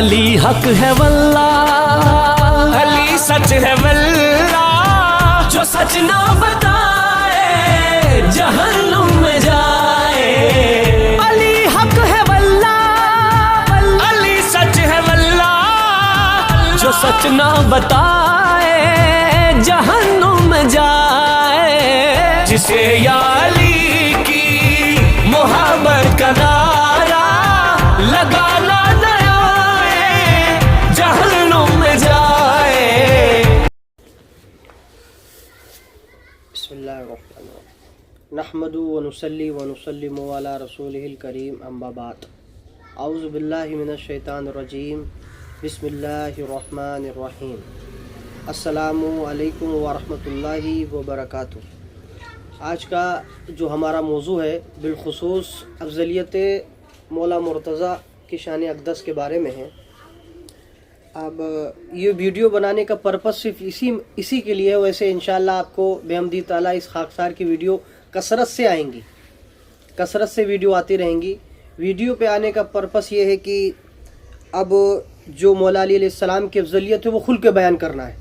علی حق ہے واللہ، علی سچ ہے واللہ، جو سچ نہ بتائے جہنم میں جائے۔ علی حق ہے واللہ، علی سچ ہے واللہ، جو سچ نہ بتائے جہنم میں جائے۔ جسے یا علی کی محبت کا نعرہ لگانا نیا جہنم میں جائے۔ بسم اللہ الرحمن الرحیم، نحمد ونصلی ونسلم علی رسولہ الکریم، اما بعد، اعوذ باللہ من الشیطان الرجیم، بسم اللہ الرحمن الرحیم۔ السلام علیکم ورحمۃ اللہ وبرکاتہ۔ آج کا جو ہمارا موضوع ہے بالخصوص افضلیت مولا مرتضیٰ کی شان اقدس کے بارے میں ہے۔ اب یہ ویڈیو بنانے کا پرپس صرف اسی کے لیے ہے۔ ویسے انشاءاللہ آپ کو بحمدی تعالیٰ اس خاکسار کی ویڈیو کثرت سے آئیں گی، کثرت سے ویڈیو آتی رہیں گی۔ ویڈیو پہ آنے کا پرپس یہ ہے کہ اب جو مولا علی علیہ السلام کی افضلیت ہے وہ کھل کے بیان کرنا ہے،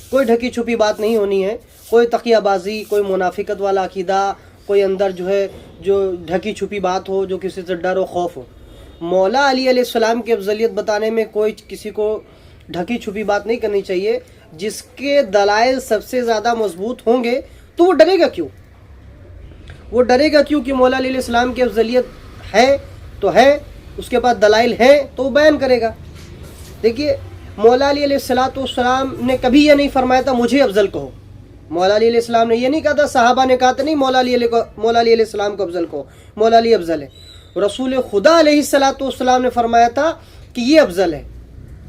کوئی ڈھکی چھپی بات نہیں ہونی ہے، کوئی تقیہ بازی، کوئی منافقت والا عقیدہ، کوئی اندر جو ڈھکی چھپی بات ہو، جو کسی سے ڈر و خوف ہو۔ مولا علی علیہ السلام کی افضلیت بتانے میں کوئی کسی کو ڈھکی چھپی بات نہیں کرنی چاہیے۔ جس کے دلائل سب سے زیادہ مضبوط ہوں گے تو وہ ڈرے گا کیوں؟ وہ ڈرے گا کیوں کہ مولا علی علیہ السلام کی افضلیت ہے تو ہے، اس کے بعد دلائل ہیں تو وہ بیان کرے گا۔ دیکھیے، مولا علی علیہ السلام نے کبھی یہ نہیں فرمایا تھا مجھے افضل کہو۔ مولا علی علیہ السلام نے یہ نہیں کہا تھا، صحابہ نے کہا تھا نہیں مولا علی علیہ السلام کو افضل کہو، مولا علی افضل ہے۔ رسول خدا علیہ السلام نے فرمایا تھا کہ یہ افضل ہے،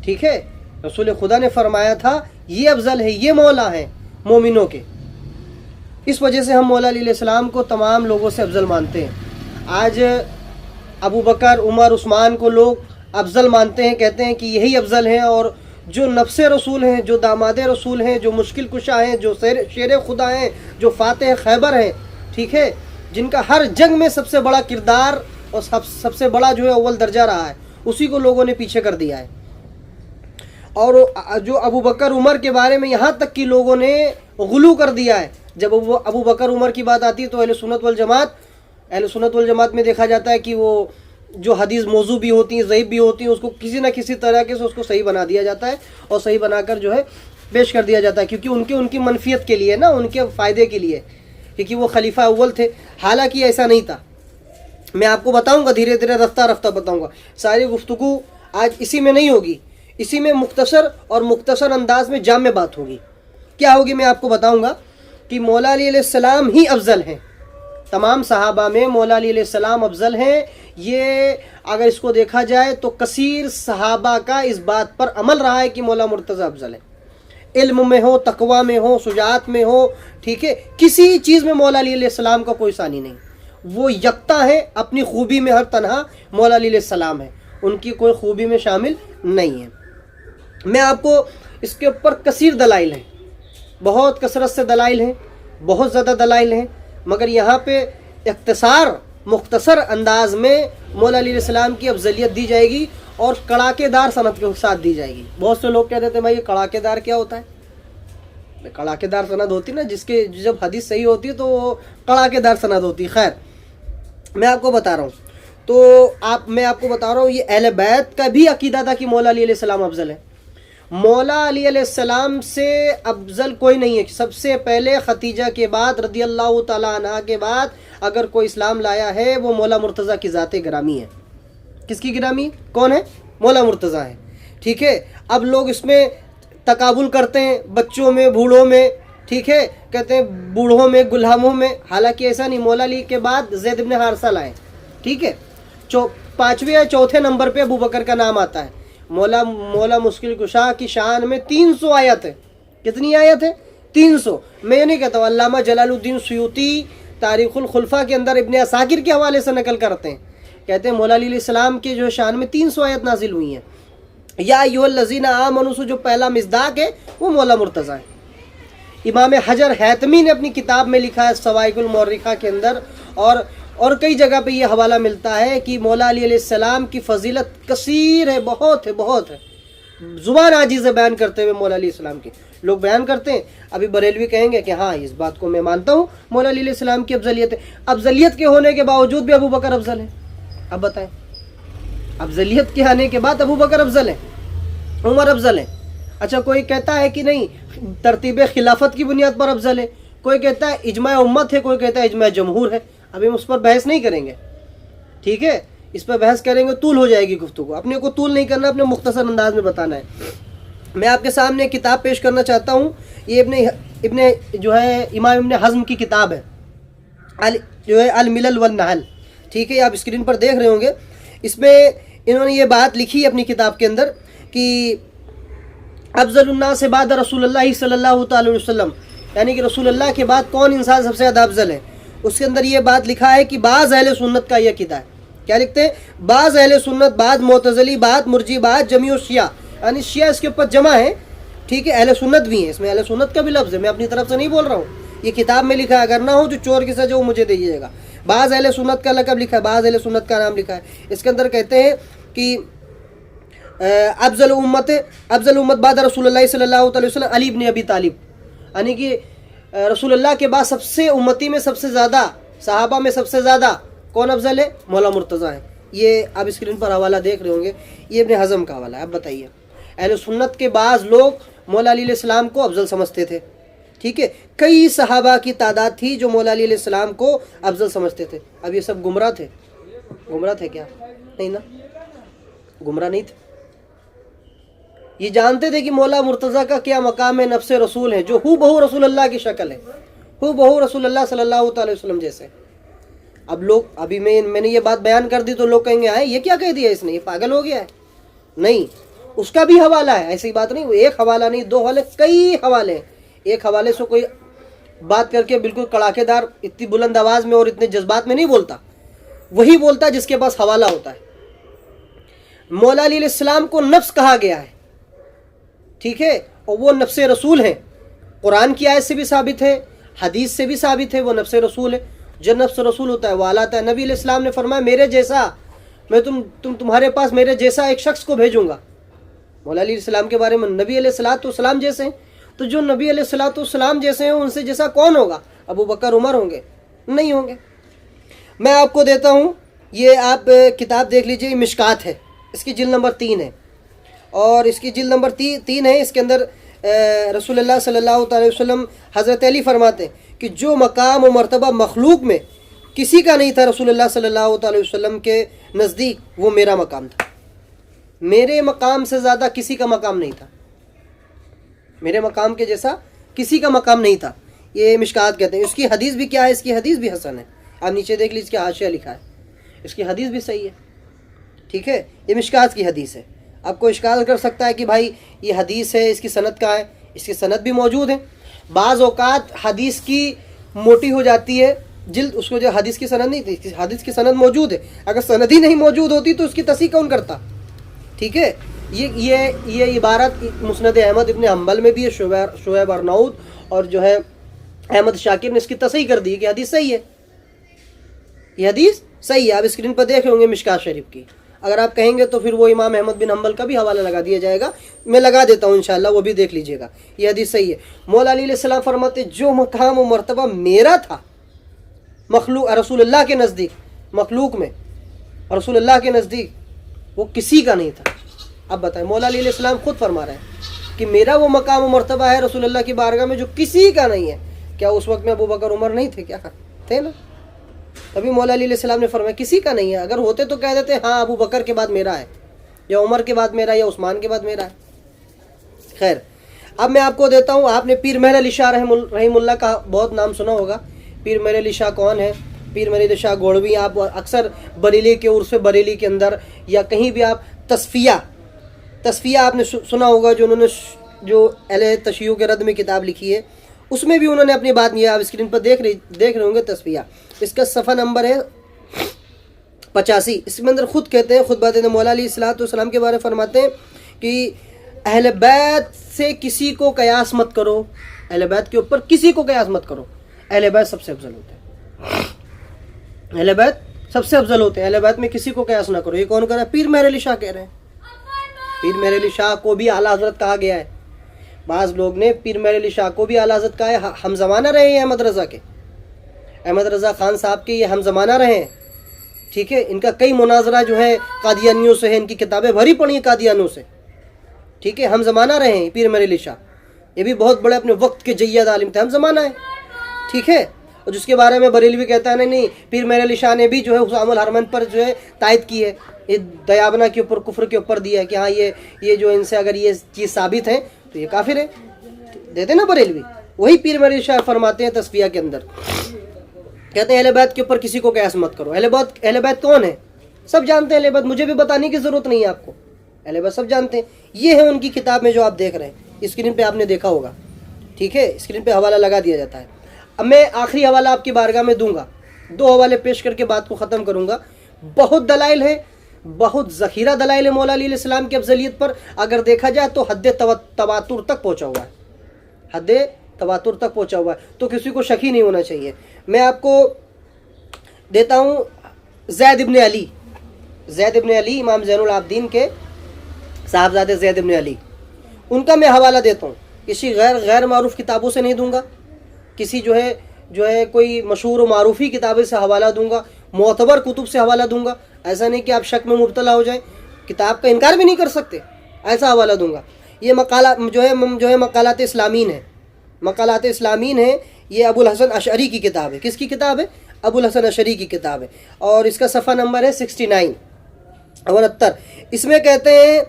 ٹھیک ہے؟ رسول خدا نے فرمایا تھا یہ افضل ہے، یہ مولا ہیں مومنوں کے۔ اس وجہ سے ہم مولا علی علیہ السلام کو تمام لوگوں سے افضل مانتے ہیں۔ آج ابو بکر، عمر، عثمان کو لوگ افضل مانتے ہیں، کہتے ہیں کہ یہی افضل ہیں، اور جو نفس رسول ہیں، جو داماد رسول ہیں، جو مشکل کشا ہیں، جو شیر خدا ہیں، جو فاتح خیبر ہیں، ٹھیک ہے، جن کا ہر جنگ میں سب سے بڑا کردار اور سب سے بڑا جو ہے اول درجہ رہا ہے، اسی کو لوگوں نے پیچھے کر دیا ہے۔ اور جو ابو بکر عمر کے بارے میں یہاں تک کہ لوگوں نے غلو کر دیا ہے۔ جب ابو بکر عمر کی بات آتی ہے تو اہل سنت والجماعت میں دیکھا جاتا ہے کہ وہ جو حدیث موضوع بھی ہوتی ہیں، ضعیف بھی ہوتی ہیں، اس کو کسی نہ کسی طریقے سے اس کو صحیح بنا دیا جاتا ہے، اور صحیح بنا کر جو ہے پیش کر دیا جاتا ہے، کیونکہ ان کی منفیت کے لیے نا، ان کے فائدے کے لیے، کیونکہ وہ خلیفہ اول تھے۔ حالانکہ ایسا نہیں تھا۔ میں آپ کو بتاؤں گا، دھیرے دھیرے رفتہ رفتہ بتاؤں گا۔ ساری گفتگو آج اسی میں نہیں ہوگی، اسی میں مختصر انداز میں جامع بات ہوگی۔ کیا ہوگی میں آپ کو بتاؤں گا کہ مولا علی علیہ السلام ہی افضل ہیں، تمام صحابہ میں مولا علی علیہ السلام افضل ہیں۔ یہ اگر اس کو دیکھا جائے تو کثیر صحابہ کا اس بات پر عمل رہا ہے کہ مولا مرتضیٰ افضل ہے، علم میں ہو، تقوی میں ہو، شجاعت میں ہو، ٹھیک ہے، کسی چیز میں مولا علی علیہ السلام کا کوئی ثانی نہیں۔ وہ یکتا ہے، اپنی خوبی میں ہر تنہا مولا علی علیہ السلام ہے، ان کی کوئی خوبی میں شامل نہیں ہے۔ میں آپ کو اس کے اوپر کثیر دلائل ہیں، بہت کثرت سے دلائل ہیں، بہت زیادہ دلائل ہیں، مگر یہاں پہ مختصر انداز میں مولا علی علیہ السلام کی افضلیت دی جائے گی، اور کڑاکے دار سند کے ساتھ دی جائے گی۔ بہت سے لوگ کہتے ہیں بھائی یہ کڑاکے دار کیا ہوتا ہے؟ کڑاکے دار سند ہوتی نا، جب حدیث صحیح ہوتی ہے تو وہ کڑاکے دار سند ہوتی ہے۔ خیر، میں آپ کو بتا رہا ہوں میں آپ کو بتا رہا ہوں یہ اہل بیت کا بھی عقیدہ تھا کہ مولا علی علیہ السلام افضل ہے۔ مولا علی علیہ السلام سے افضل کوئی نہیں ہے۔ سب سے پہلے ختیجہ کے بعد، رضی اللہ تعالیٰ عنہ کے بعد اگر کوئی اسلام لایا ہے وہ مولا مرتضیٰ کی ذات گرامی ہے۔ کس کی گرامی؟ کون ہے؟ مولا مرتضیٰ ہے، ٹھیک ہے۔ اب لوگ اس میں تقابل کرتے ہیں، بچوں میں، بوڑھوں میں، ٹھیک ہے، کہتے ہیں بوڑھوں میں، غلاموں میں، حالانکہ ایسا نہیں۔ مولا علی کے بعد زید بن حارثہ لائے، ٹھیک ہے، 5ویں یا 4تھے نمبر پہ ابو بکر کا نام آتا ہے۔ مولا مشکل کشا کی شان میں 300 آیت ہے۔ کتنی آیت ہے؟ 300۔ میں یہ نہیں کہتا ہوں، علامہ جلال الدین سیوطی تاریخ الخلفاء کے اندر ابن عساکر کے حوالے سے نقل کرتے ہیں، کہتے ہیں مولا علی علیہ السلام کے جو شان میں 300 آیت نازل ہوئی ہیں۔ یا ایھا الذین آمنوا سے جو پہلا مصداق ہے وہ مولا مرتضیٰ ہے۔ امام حجر حیتمی نے اپنی کتاب میں لکھا ہے سوائق المؤرخہ کے اندر، اور کئی جگہ پہ یہ حوالہ ملتا ہے کہ مولا علی علیہ السلام کی فضیلت کثیر ہے، بہت ہے، بہت ہے، زبان عاجز ہے بیان کرتے ہوئے مولا علیہ السلام کی. لوگ بیان کرتے ہیں، ابھی بریلوی کہیں گے کہ ہاں اس بات کو میں مانتا ہوں مولا علی علیہ السلام کی افضلیت ہے. افضلیت کے ہونے کے باوجود بھی ابو بکر افضل ہے. اب بتائیں، افضلیت کے آنے کے بعد ابو بکر افضل ہے، عمر افضل ہے. اچھا کوئی کہتا ہے کہ نہیں ترتیب خلافت کی بنیاد پر افضل ہے، کوئی کہتا ہے اجماع امت ہے، کوئی کہتا ہے اجماع جمہور ہے. ابھی ہم اس پر بحث نہیں کریں گے، ٹھیک ہے؟ اس پر بحث کریں گے طول ہو جائے گی گفتگو. اپنے کو طول نہیں کرنا، اپنے مختصر انداز میں بتانا ہے. میں آپ کے سامنے ایک کتاب پیش کرنا چاہتا ہوں. یہ ابن جو ہے امام ابن حزم کی کتاب ہے، جو ہے الملل والنحل، ٹھیک ہے؟ آپ اسکرین پر دیکھ رہے ہوں گے. اس میں انہوں نے یہ بات لکھی اپنی کتاب کے اندر کہ افضل الناس بعد رسول اللہ صلی اللہ تعالی علیہ وسلم، یعنی کہ رسول اللہ کے بعد کون انسان سب سے زیادہ افضل ہے. اس کے اندر یہ بات لکھا ہے کہ بعض اہل سنت کا یہ عقیدہ ہے. کیا لکھتے ہیں؟ بعض اہل سنت، بعض معتزلی، بعض مرجی، بعض جمیع شیعہ، یعنی شیعہ اس کے اوپر جمع ہے، ٹھیک ہے؟ اہل سنت بھی ہیں، اس میں اہل سنت کا بھی لفظ ہے، میں اپنی طرف سے نہیں بول رہا ہوں، یہ کتاب میں لکھا ہے. اگر نہ ہو جو چور کی سزا وہ مجھے دیجیے گا. بعض اہل سنت کا لقب لکھا ہے، بعض اہل سنت کا نام لکھا ہے. اس کے اندر کہتے ہیں کہ افضل امت بعد رسول اللہ صلی اللہ علیہ وسلم علی ابن ابی طالب، یعنی کہ رسول اللہ کے بعد سب سے امتی میں سب سے زیادہ، صحابہ میں سب سے زیادہ کون افضل ہے؟ مولا مرتضیٰ ہے. یہ آپ اسکرین پر حوالہ دیکھ رہے ہوں گے، یہ ابن حزم کا حوالہ ہے. اب بتائیے، اہل سنت کے بعض لوگ مولا علی علیہ السلام کو افضل سمجھتے تھے، ٹھیک ہے؟ کئی صحابہ کی تعداد تھی جو مولا علی علیہ السلام کو افضل سمجھتے تھے. اب یہ سب گمراہ تھے؟ گمراہ تھے کیا؟ نہیں نا، گمراہ نہیں تھے. یہ جانتے تھے کہ مولا مرتضیٰ کا کیا مقام ہے، نفس رسول ہے، جو ہو بہو رسول اللہ کی شکل ہے، ہو بہو رسول اللہ صلی اللہ تعالی وسلم جیسے. اب لوگ، ابھی میں نے یہ بات بیان کر دی تو لوگ کہیں گے آئے یہ کیا کہہ دیا اس نے، یہ پاگل ہو گیا ہے. نہیں، اس کا بھی حوالہ ہے، ایسی بات نہیں، ایک حوالہ نہیں، دو حوالے، کئی حوالے ہیں. ایک حوالے سے کوئی بات کر کے بالکل کڑاکے دار اتنی بلند آواز میں اور اتنے جذبات میں نہیں بولتا، وہی بولتا جس کے پاس حوالہ ہوتا ہے. مولا علی علیہ السلام کو نفس کہا گیا ہے، ٹھیک ہے؟ اور وہ نفس رسول ہیں. قرآن کی آیت سے بھی ثابت ہے، حدیث سے بھی ثابت ہے، وہ نفس رسول ہے. جو نفس رسول ہوتا ہے وہ اعلیٰ ہے. نبی علیہ السلام نے فرمایا میرے جیسا، میں تمہارے پاس میرے جیسا ایک شخص کو بھیجوں گا. مولا علیہ السلام کے بارے میں نبی علیہ السلام جیسے ہیں، تو جو نبی علیہ السلام جیسے ہیں ان سے جیسا کون ہوگا؟ ابو بکر، عمر ہوں گے؟ نہیں ہوں گے. میں آپ کو دیتا ہوں، یہ آپ کتاب دیکھ لیجئے، مشکات ہے، اس کی جلد نمبر 3 ہے، اور اس کی جلد نمبر 3 ہے. اس کے اندر رسول اللہ صلی اللہ علیہ وسلم حضرت علی فرماتے ہیں کہ جو مقام و مرتبہ مخلوق میں کسی کا نہیں تھا رسول اللہ صلی اللہ علیہ وسلم کے نزدیک، وہ میرا مقام تھا. میرے مقام سے زیادہ کسی کا مقام نہیں تھا، میرے مقام کے جیسا کسی کا مقام نہیں تھا. یہ مشکات کہتے ہیں. اس کی حدیث بھی کیا ہے؟ اس کی حدیث بھی حسن ہے. آپ نیچے دیکھ لیجیے، اس کے حاشیہ لکھا ہے، اس کی حدیث بھی صحیح ہے، ٹھیک ہے؟ یہ مشکات کی حدیث ہے. آپ کو اشکال کر سکتا ہے کہ بھائی یہ حدیث ہے، اس کی سند کہاں ہے؟ اس کی سند بھی موجود ہے. بعض اوقات حدیث کی موٹی ہو جاتی ہے جلد، اس کو جو حدیث کی سند نہیں تھی، حدیث کی سند موجود ہے. اگر سند ہی نہیں موجود ہوتی تو اس کی تصحیح کون کرتا؟ ٹھیک ہے؟ یہ عبارت مسند احمد ابن حنبل میں بھی ہے، شعیب ارناؤد اور جو ہے احمد شاکر نے اس کی تصحیح کر دی کہ حدیث صحیح ہے، یہ حدیث صحیح ہے. آپ اسکرین پر دیکھ رہے ہوں گے مشکات شریف کی. اگر آپ کہیں گے تو پھر وہ امام احمد بن حنبل کا بھی حوالہ لگا دیا جائے گا، میں لگا دیتا ہوں انشاءاللہ، وہ بھی دیکھ لیجئے گا. یہ حدیث صحیح ہے. مولا علی علیہ السلام فرماتے جو مقام و مرتبہ میرا تھا مخلوق رسول اللہ کے نزدیک، مخلوق میں رسول اللہ کے نزدیک وہ کسی کا نہیں تھا. اب بتائیں، مولا علی علیہ السلام خود فرما رہے ہیں کہ میرا وہ مقام و مرتبہ ہے رسول اللہ کی بارگاہ میں جو کسی کا نہیں ہے. کیا اس وقت میں ابو بکر عمر نہیں تھے؟ کیا تھے نا؟ تبھی مولا علی علیہ السلام نے فرمایا کسی کا نہیں ہے. اگر ہوتے تو کہہ دیتے ہاں ابو بکر کے بعد میرا ہے، یا عمر کے بعد میرا ہے، یا عثمان کے بعد میرا ہے. خیر، اب میں آپ کو دیتا ہوں، آپ نے پیر مہر علی شاہ رحم اللہ کا بہت نام سنا ہوگا. پیر مہر علی شاہ کون ہے؟ پیر مہر علی شاہ گوڑوی. آپ اکثر بریلی کے عرف بریلی کے اندر یا کہیں بھی آپ تصفیہ آپ نے سنا ہوگا، جو انہوں نے جو اہل تشیع کے رد میں کتاب لکھی ہے، اس میں بھی انہوں نے اپنی بات، یہ آپ اسکرین پر دیکھ رہے ہوں گے تصفیہ. اس کا صفحہ نمبر ہے 85. اس کے اندر خود کہتے ہیں، خود باتیں مولا علیہ السلام کے بارے میں فرماتے ہیں کہ اہل بیت سے کسی کو قیاس مت کرو، اہل بیت کے اوپر کسی کو قیاس مت کرو، اہل بیت سب سے افضل ہوتے ہیں. اہل بیت سب سے افضل ہوتے ہیں، اہل بیت میں کسی کو قیاس نہ کرو۔ یہ کون کر رہا ہے؟ پیر مہر علی شاہ کہہ رہے ہیں۔ پیر مہر علی شاہ کو بھی اعلیٰ حضرت کہا گیا ہے، بعض لوگ نے پیر مہر علی شاہ کو بھی اعلیٰ حضرت کہا ہے۔ ہم زمانہ رہے ہیں احمد رضا کے، احمد رضا خان صاحب کے یہ ہم زمانہ رہے ہیں، ٹھیک ہے۔ ان کا کئی مناظرہ جو ہے قادیانیوں سے ہے، ان کی کتابیں بھری پڑی ہیں قادیانیوں سے، ٹھیک ہے۔ ہم زمانہ رہے ہیں پیر مہر علی شاہ، یہ بھی بہت بڑے اپنے وقت کے جید عالم تھے، ہم زمانہ ہیں، ٹھیک ہے۔ اور جس کے بارے میں بریلوی کہتا ہے نہیں پیر مہر علی شاہ نے بھی جو ہے حسام الحرمین پر جو ہے تائید کی ہے، یہ دیابنا کے اوپر کفر کے اوپر دیا ہے کہ ہاں یہ جو ان سے اگر یہ چیز ثابت ہے تو یہ کافر ہے، دیتے نا بریلوی۔ وہی پیر مہر علی شاہ فرماتے ہیں تصفیہ کے اندر، کہتے ہیں اہل بیت کے اوپر کسی کو قیاس مت کرو۔ اہل بیت کون ہے؟ سب جانتے ہیں اہل بیت، مجھے بھی بتانے کی ضرورت نہیں ہے آپ کو، اہل بیت سب جانتے ہیں۔ یہ ہے ان کی کتاب میں جو آپ دیکھ رہے ہیں، اسکرین پہ آپ نے دیکھا ہوگا، ٹھیک ہے، اسکرین پہ حوالہ لگا دیا جاتا ہے۔ اب میں آخری حوالہ آپ کی بارگاہ میں دوں گا، 2 حوالے پیش کر کے بات کو ختم کروں گا۔ بہت دلائل ہے، بہت ذخیرہ دلائل ہے مولا علی علیہ السلام کی افضلیت پر، اگر دیکھا جائے تو حد تواتر تک پہنچا ہوا ہے، حد تواتر تک پہنچا ہوا ہے، تو کسی کو شک ہی نہیں ہونا چاہیے۔ میں آپ کو دیتا ہوں زید ابن علی، امام زین العابدین کے صاحبزادے زید ابن علی، ان کا میں حوالہ دیتا ہوں، کسی غیر معروف کتابوں سے نہیں دوں گا، کسی جو ہے کوئی مشہور و معروفی کتابیں سے حوالہ دوں گا، معتبر کتب سے حوالہ دوں گا، ایسا نہیں کہ آپ شک میں مبتلا ہو جائیں، کتاب کا انکار بھی نہیں کر سکتے، ایسا حوالہ دوں گا۔ یہ مقالات اسلامین ہے، مقالات اسلامین ہے، یہ ابو الحسن اشعری کی کتاب ہے۔ کس کی کتاب ہے؟ ابو الحسن اشعری کی کتاب ہے، اور اس کا صفحہ نمبر ہے 69۔ اس میں کہتے ہیں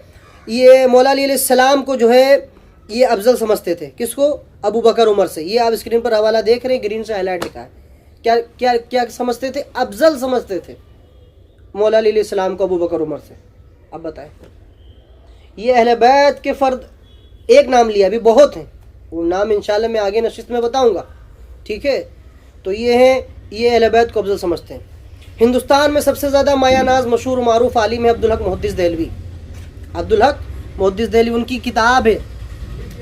یہ مولا علی علیہ السلام کو جو ہے یہ افضل سمجھتے تھے، کس کو؟ ابو بکر عمر سے۔ یہ آپ اسکرین پر حوالہ دیکھ رہے ہیں، گرین سے ہائی لائٹ لکھا ہے۔ کیا سمجھتے تھے؟ افضل سمجھتے تھے مولا علی علیہ السلام کو ابو بکر عمر سے۔ اب بتائیں، یہ اہل بیت کے فرد ایک نام لیا، ابھی بہت ہیں، وہ نام انشاءاللہ میں آگے نشست میں بتاؤں گا، ٹھیک ہے۔ تو یہ اہل بیت کو افضل سمجھتے ہیں۔ ہندوستان میں سب سے زیادہ مایہ ناز مشہور و معروف عالم ہے عبدالحق محدث دہلوی۔ عبدالحق محدث دہلوی، ان کی کتاب ہے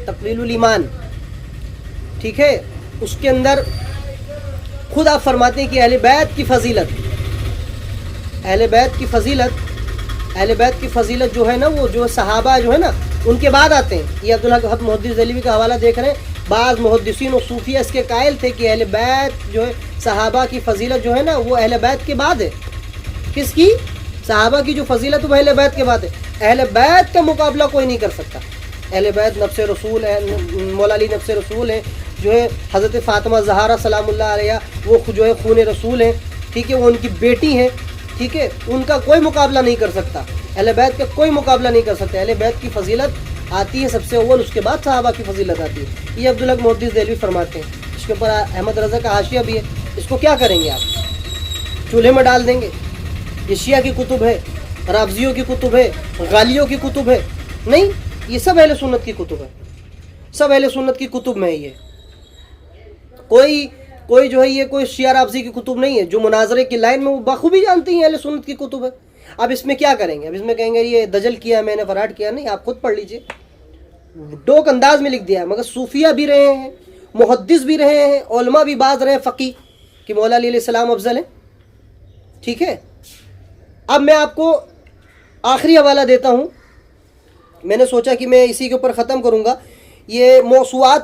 تقلیل الایمان، ٹھیک ہے۔ اس کے اندر خود آپ فرماتے ہیں کہ اہل بیت کی فضیلت جو ہے نا، وہ جو صحابہ جو ہے نا ان کے بعد آتے ہیں۔ یہ عبدالحق محدث دہلوی کا حوالہ دیکھ رہے ہیں۔ بعض محدثین و صوفیہ اس کے قائل تھے کہ اہل بیت جو ہے صحابہ کی فضیلت جو ہے نا وہ اہل بیت کے بعد ہے۔ کس کی؟ صحابہ کی جو فضیلت وہ اہل بیت کے بعد ہے۔ اہل بیت کا مقابلہ کوئی نہیں کر سکتا۔ اہل بیت نفس رسول ہے، مولا علی نفس رسول ہے، جو ہے حضرت فاطمہ زہرا سلام اللہ علیہ وہ جو ہے خون رسول ہے، ٹھیک ہے، وہ ان کی بیٹی ہیں، ٹھیک ہے، ان کا کوئی مقابلہ نہیں کر سکتا، اہل بیت کا کوئی مقابلہ نہیں کر سکتا۔ اہل بیت کی فضیلت آتی ہے سب سے اول، اس کے بعد صحابہ کی فضیلت آتی ہے۔ یہ عبدالحق محدث دہلوی فرماتے ہیں۔ اس کے اوپر احمد رضا کا حاشیہ بھی ہے، اس کو کیا کریں گے آپ؟ چولہے میں ڈال دیں گے؟ یہ شیعہ کی کتب ہے، رافضیوں کی کتب ہے، غالیوں کی کتب ہے؟ نہیں، یہ سب اہل سنت کی کتب ہے، سب اہل سنت کی کتب میں ہے۔ یہ کوئی جو ہے یہ کوئی شیعہ رافضی کی کتب نہیں ہے، جو مناظرے کی لائن میں وہ بخوبی جانتی ہیں اہل سنت کی کتب ہے۔ اب اس میں کیا کریں گے؟ اب اس میں کہیں گے یہ دجل کیا میں نے، فراڈ کیا، نہیں، آپ خود پڑھ لیجئے، ڈوک انداز میں لکھ دیا ہے۔ مگر صوفیہ بھی رہے ہیں، محدث بھی رہے ہیں، علماء بھی بعض رہے ہیں فقی کہ مولا علی علیہ السلام افضل ہیں، ٹھیک ہے۔ اب میں آپ کو آخری حوالہ دیتا ہوں، میں نے سوچا کہ میں اسی کے اوپر ختم کروں گا۔ یہ موسوعات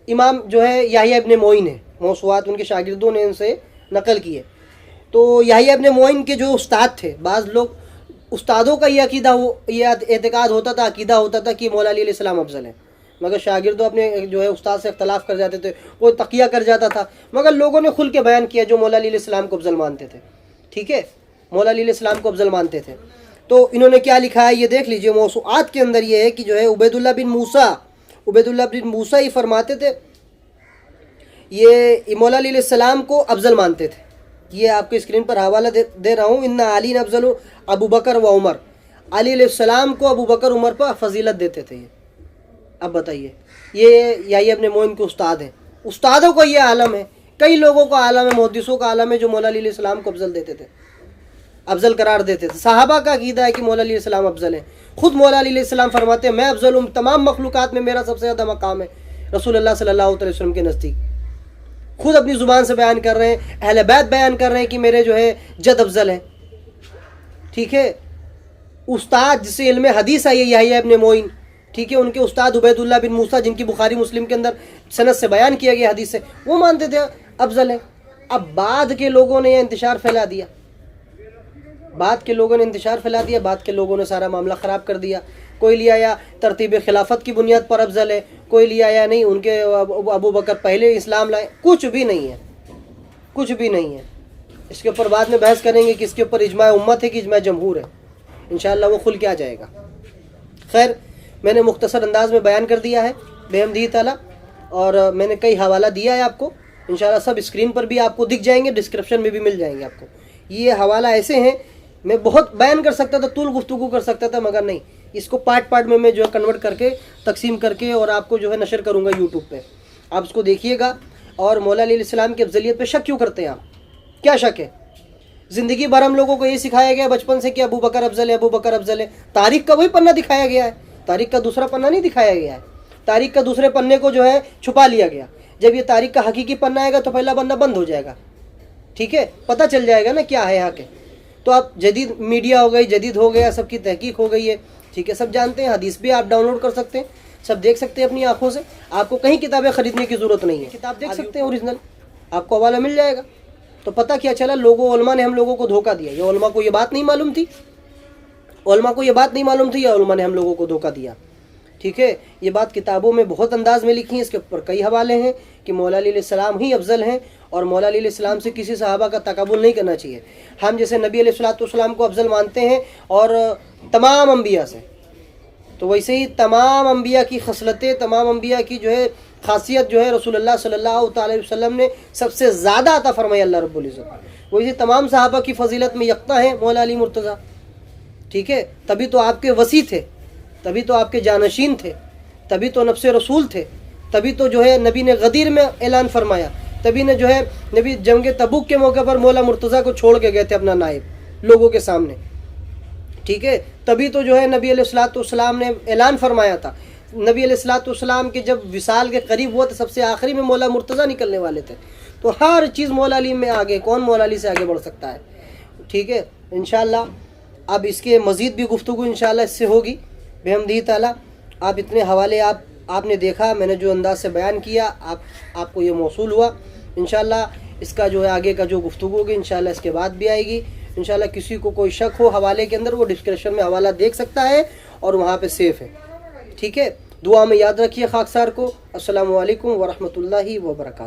امام جو ہے یحییٰ ابن معین ہے، موسوعات ان کے شاگردوں نے ان سے نقل کی ہے۔ تو یحییٰ ابن معین کے جو استاد تھے، بعض لوگ استادوں کا یہ اعتقاد ہوتا تھا، عقیدہ ہوتا تھا کہ مولا علی علیہ السلام افضل ہیں، مگر شاگردوں اپنے جو ہے استاد سے اختلاف کر جاتے تھے، کوئی تقیہ کر جاتا تھا، مگر لوگوں نے کھل کے بیان کیا جو مولا علی علیہ السلام کو افضل مانتے تھے، ٹھیک ہے، مولا علی علیہ السلام کو افضل مانتے تھے۔ تو انہوں نے کیا لکھا ہے یہ دیکھ لیجئے، موسوعات کے اندر یہ ہے کہ جو ہے عبید اللہ بن موسیٰ ہی فرماتے تھے، یہ مولا علی علیہ السلام کو افضل مانتے تھے۔ یہ آپ کے اسکرین پر حوالہ دے رہا ہوں، ان علی افضل ابو بکر و عمر، علی علیہ السلام کو ابو بکر عمر پر فضیلت دیتے تھے یہ۔ اب بتائیے، یہ یحییٰ ابن معین کے استاد ہیں، استادوں کو یہ عالم ہے، کئی لوگوں کا عالم ہے، محدثوں کا عالم ہے جو مولا علی علیہ السلام کو افضل دیتے تھے، افضل قرار دیتے تھے۔ صحابہ کا عقیدہ ہے کہ مولا علی علیہ السلام افضل ہیں، خود مولا علی علیہ السلام فرماتے ہیں میں افضل ہوں، تمام مخلوقات میں میرا سب سے زیادہ مقام ہے رسول اللہ صلی اللہ علیہ وسلم کے نزدیک۔ خود اپنی زبان سے بیان کر رہے ہیں، اہل بیت بیان کر رہے ہیں کہ میرے جو ہے جد افضل ہیں. ٹھیک ہے، استاد جسے علم حدیث آئی ہے یحییٰ ابن معین، ٹھیک ہے، ان کے استاد عبید اللہ بن موسیٰ جن کی بخاری مسلم کے اندر سند سے بیان کیا گیا حدیث سے، وہ مانتے تھے افضل ہے. اب بعد کے لوگوں نے یہ انتشار پھیلا دیا، بعد کے لوگوں نے انتشار پھیلا دیا، بعد کے لوگوں نے سارا معاملہ خراب کر دیا. کوئی لیا یا ترتیب خلافت کی بنیاد پر افضل ہے، کوئی لیا یا نہیں ان کے ابو بکر پہلے اسلام لائے. کچھ بھی نہیں ہے، کچھ بھی نہیں ہے. اس کے اوپر بعد میں بحث کریں گے کہ اس کے اوپر اجماع امت ہے کہ اجماع جمہور ہے، انشاءاللہ وہ کھل کے آ جائے گا. خیر، میں نے مختصر انداز میں بیان کر دیا ہے بحمدہ تعالیٰ، اور میں نے کئی حوالہ دیا ہے آپ کو، انشاءاللہ سب اسکرین پر بھی آپ کو دکھ جائیں گے، ڈسکرپشن میں بھی مل جائیں گے آپ کو. یہ حوالہ ایسے ہیں، میں بہت بیان کر سکتا تھا، طول گفتگو کر سکتا تھا، مگر نہیں، اس کو پارٹ پارٹ میں جو ہے کنورٹ کر کے تقسیم کر کے اور آپ کو جو ہے نشر کروں گا یوٹیوب پہ. آپ اس کو دیکھیے گا. اور مولا علیہ السلام کی افضلیت پہ شک کیوں کرتے ہیں آپ؟ کیا شک ہے؟ زندگی بھر ہم لوگوں کو یہ سکھایا گیا بچپن سے کہ ابو بکر افضل ہے، ابو بکر افضل ہے. تاریخ کا وہی پنہ دکھایا گیا ہے، تاریخ کا دوسرا پنہ نہیں دکھایا گیا ہے. تاریخ کا دوسرے پننے کو جو ہے چھپا لیا گیا. جب یہ تاریخ کا حقیقی پنہ آئے گا تو پہلا پنہ بند ہو جائے گا. ٹھیک ہے، پتہ چل جائے گا نا کیا ہے حق ہے. تو آپ جدید میڈیا ہو گئی، جدید ہو گیا، سب کی تحقیق ہو گئی ہے. ٹھیک ہے، سب جانتے ہیں. حدیث بھی آپ ڈاؤن لوڈ کر سکتے ہیں، سب دیکھ سکتے ہیں اپنی آنکھوں سے. آپ کو کہیں کتابیں خریدنے کی ضرورت نہیں ہے، کتاب دیکھ سکتے ہیں اوریجنل، آپ کو حوالہ مل جائے گا. تو پتہ کیا چلا، علماء نے ہم لوگوں کو دھوکہ دیا. یا علماء کو یہ بات نہیں معلوم تھی، علماء کو یہ بات نہیں معلوم تھی، یا علماء نے ہم لوگوں کو دھوکہ دیا. ٹھیک ہے، یہ بات کتابوں میں بہت انداز میں لکھی ہیں، اس کے اوپر کئی حوالے ہیں کہ مولا علیہ السلام ہی افضل ہیں، اور مولا علیہ السلام سے کسی صحابہ کا تقابل نہیں کرنا چاہیے. ہم جیسے نبی علیہ السلام کو افضل مانتے ہیں اور تمام انبیاء سے، تو ویسے ہی تمام انبیاء کی خصلتیں، تمام انبیاء کی جو ہے خاصیت جو ہے رسول اللہ صلی اللہ تعالی وسلم نے سب سے زیادہ عطا فرمائی اللہ رب العزت. ویسے تمام صحابہ کی فضیلت میں یکتا ہیں مولا علی مرتضیٰ. ٹھیک ہے، تبھی تو آپ کے وصی تھے، تبھی تو آپ کے جانشین تھے، تبھی تو نفس رسول تھے، تبھی تو جو ہے نبی نے غدیر میں اعلان فرمایا، تبھی نے جو ہے نبی جنگ تبوک کے موقع پر مولا مرتضیٰ کو چھوڑ کے گئے تھے اپنا نائب لوگوں کے سامنے. ٹھیک ہے، تبھی تو جو ہے نبی علیہ السلام نے اعلان فرمایا تھا. نبی علیہ السلام کے جب وصال کے قریب ہوا تو سب سے آخری میں مولا مرتضیٰ نکلنے والے تھے. تو ہر چیز مولا علی میں آگے، کون مولا علی سے آگے بڑھ سکتا ہے؟ ٹھیک ہے، انشاءاللہ اب اس کے مزید بھی گفتگو انشاءاللہ اس سے ہوگی بحمدہ تعالیٰ. آپ اتنے حوالے آپ نے دیکھا، میں نے جو انداز سے بیان کیا آپ کو یہ موصول ہوا. انشاءاللہ اس کا جو ہے آگے کا جو گفتگو ہوگی انشاءاللہ اس کے بعد بھی آئے گی. انشاءاللہ کسی کو کوئی شک ہو حوالے کے اندر، وہ ڈسکرپشن میں حوالہ دیکھ سکتا ہے اور وہاں پہ سیف ہے. ٹھیک ہے، دعا میں یاد رکھیے خاکسار کو. السلام علیکم ورحمۃ اللہ وبرکاتہ.